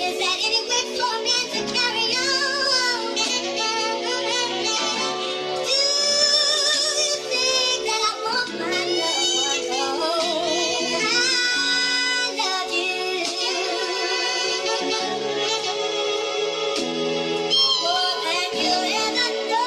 Is that any way for me to carry on? Do you think that I want my love alone? I love you more than you ever know.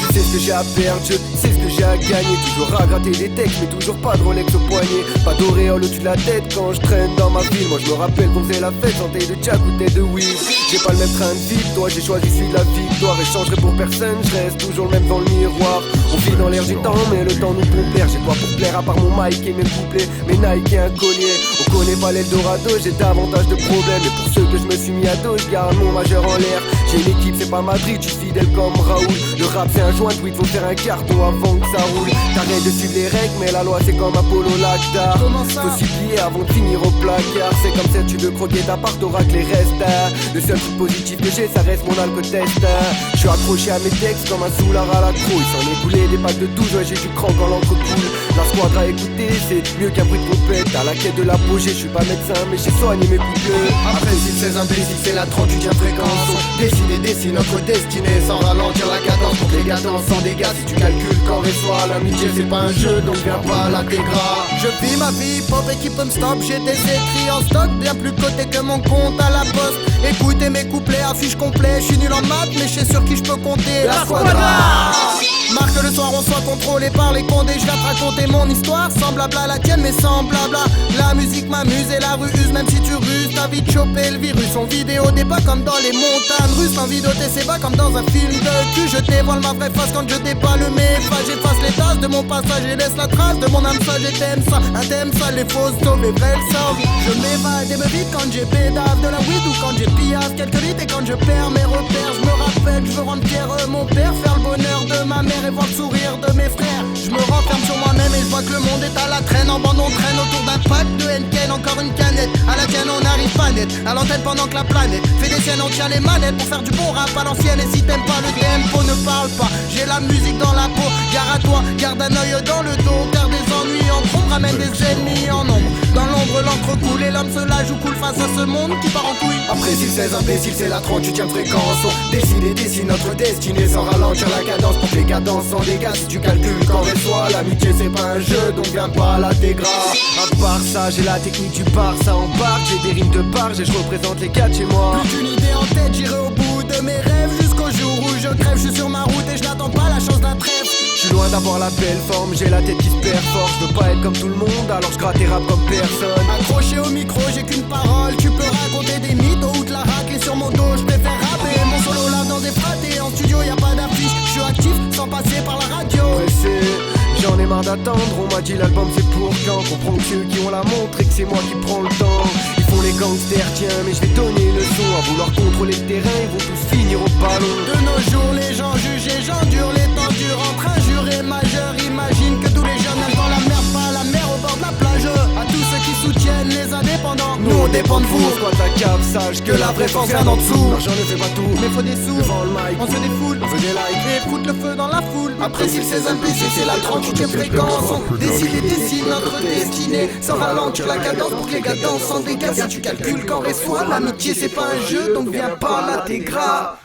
Tu sais ce que j'ai à perdre, je sais ce que j'ai à gagner. Toujours à gratter des textes, mais toujours pas de Rolex au poignet. Pas d'auréole au-dessus de la tête quand je traîne dans ma ville. Moi je me rappelle qu'on faisait la fête, santé de Jack ou de weed. J'ai pas le même train de vie que toi, j'ai choisi celui de la victoire. Et je changerai pour personne, je reste toujours le même dans le miroir. On vit dans l'air du temps, mais le temps nous compère. J'ai quoi pour plaire à part mon mic et mes couplets, mes Nike et un collier. On connaît pas l'Eldorado, j'ai davantage de problèmes. Et pour ceux que je me suis mis à dos, je garde mon majeur en l'air. J'ai une équipe, c'est pas Madrid, je suis fidèle comme Raoul. Le rap c'est un joint, oui, faut faire un carton avant que ça roule. T'arrêtes de suivre les règles, mais la loi c'est comme Apollo Lactar. Faut s'y plier avant de finir au placard. C'est comme ça, tu veux croquer ta part, t'auras que les restes. Le seul truc positif que j'ai, ça reste mon alcotest. Je suis accroché à mes textes comme un soulard à la croix. Il s'en est coulé des packs de 12, ouais, j'ai du cran quand l'encre coule. La squadre à écouter, c'est mieux qu'un bruit de trompette. À la quête de l'apogée, je suis pas médecin, mais j'ai soigné mes couplets. Après si c'est imbécile, c'est la 38e fréquence. On décide et dessine notre destinée sans ralentir la cadence. Pour que les gars dansent sans dégâts, si tu calcules qu'en reçoit l'amitié c'est pas un jeu, donc viens pas la t'égra. Je vis ma vie, pauvre et qui peut me stop. J'ai des écrits en stock, bien plus coté que mon compte à la poste. Écoutez mes couplets, affiche complet. Je suis nul en maths, mais je sais sur qui je peux compter. La squadra. Marque le soir, on soit contrôlé par les condés. Je viens te raconter mon histoire, sans blabla la tienne, mais sans blabla. La musique m'amuse et la rue use, même si tu ruses. T'as vite chopé le virus, en vidéo des pas comme dans les montagnes russes. En vidéo c'est pas comme dans un film de cul. Je dévoile ma vraie face quand je déballe mes phages. J'efface les tâches de mon passage et laisse la trace de mon âme sage. Et t'aimes ça, un thème sale, les fausses sauves, les vrais le savent. Je m'évade et me vide quand j'ai pédave de la weed ou quand j'ai pillage quelques litres et quand je perds mes repères. Je me rappelle, je veux rendre fier mon père, faire le bonheur de ma mère et voir le sourire de mes frères. Je me renferme sur moi-même et je vois que le monde est à la traîne. En bande on traîne autour d'un pack de Henken, encore une canette. À la tienne on n'arrive pas net, à l'antenne pendant que la planète fait des siennes, on tient les manettes pour faire du bon rap à l'ancienne. Et si t'aimes pas le tempo, ne parle pas, j'ai la musique dans la peau. Gare à toi, garde un œil dans le dos, car des ennuis en trop ramène des ennemis en nombre. Dans l'ombre l'encre coule et l'homme se lâche ou coule face à ce monde qui part en couille. Après si c'est imbécile, c'est la 38e fréquence. On décide et dessine notre destinée sans ralentir la cadence. Pour que les cadences sans dégâts, si tu calcules qu'en reçoit l'amitié c'est pas un jeu, donc viens pas la t'égra. À part ça, j'ai la technique du bar, ça embarque. J'ai des rimes de barge et je représente les gars de chez moi. Plus qu'une idée en tête, j'irai au bout de mes rêves jusqu'au jour où je crève. Je suis sur ma route et je n'attends pas la chance d'un trêve. Je suis loin d'avoir la belle forme, j'ai la tête qui se perd fort. Je veux pas être comme tout le monde, alors je gratte et rap comme personne. Accroché au micro, j'ai qu'une parole. Tu peux raconter des mythes ou te la racler sur mon dos. Je préfère rapper mon solo là dans des fratés. En studio y a pas d'affiche, je suis actif sans passer par la radio. Pressé, j'en ai marre d'attendre. On m'a dit l'album c'est pour quand. Comprends que c'est eux qui ont la montre et que c'est moi qui prends le temps. Ils font les gangsters, tiens, mais je vais donner une leçon. À vouloir contrôler le terrain, ils vont tous finir au ballon. De nos jours, les gens jugent et j'endure les temps durs. Entre injures et majeurs, imagine que tous les jeunes nagent dans la mer, pas la mer au bord de la plage. À tous ceux qui soutiennent les indépendants, nous on dépend de vous. Squat ta cave, sache que la vraie force vient d'en dessous. L'argent ne fait pas tout, Mais faut des sous, devant le mic, on se défoule, on veut des likes. et foutre le feu dans la foule. Après si c'est imbécile, c'est la 38e fréquence. On décide et dessine notre destinée sans ralentir la cadence pour que les gars dansent sans dégâts. Si tu calcules qu'en reçoit l'amitié c'est pas un jeu, donc viens pas la t'égra.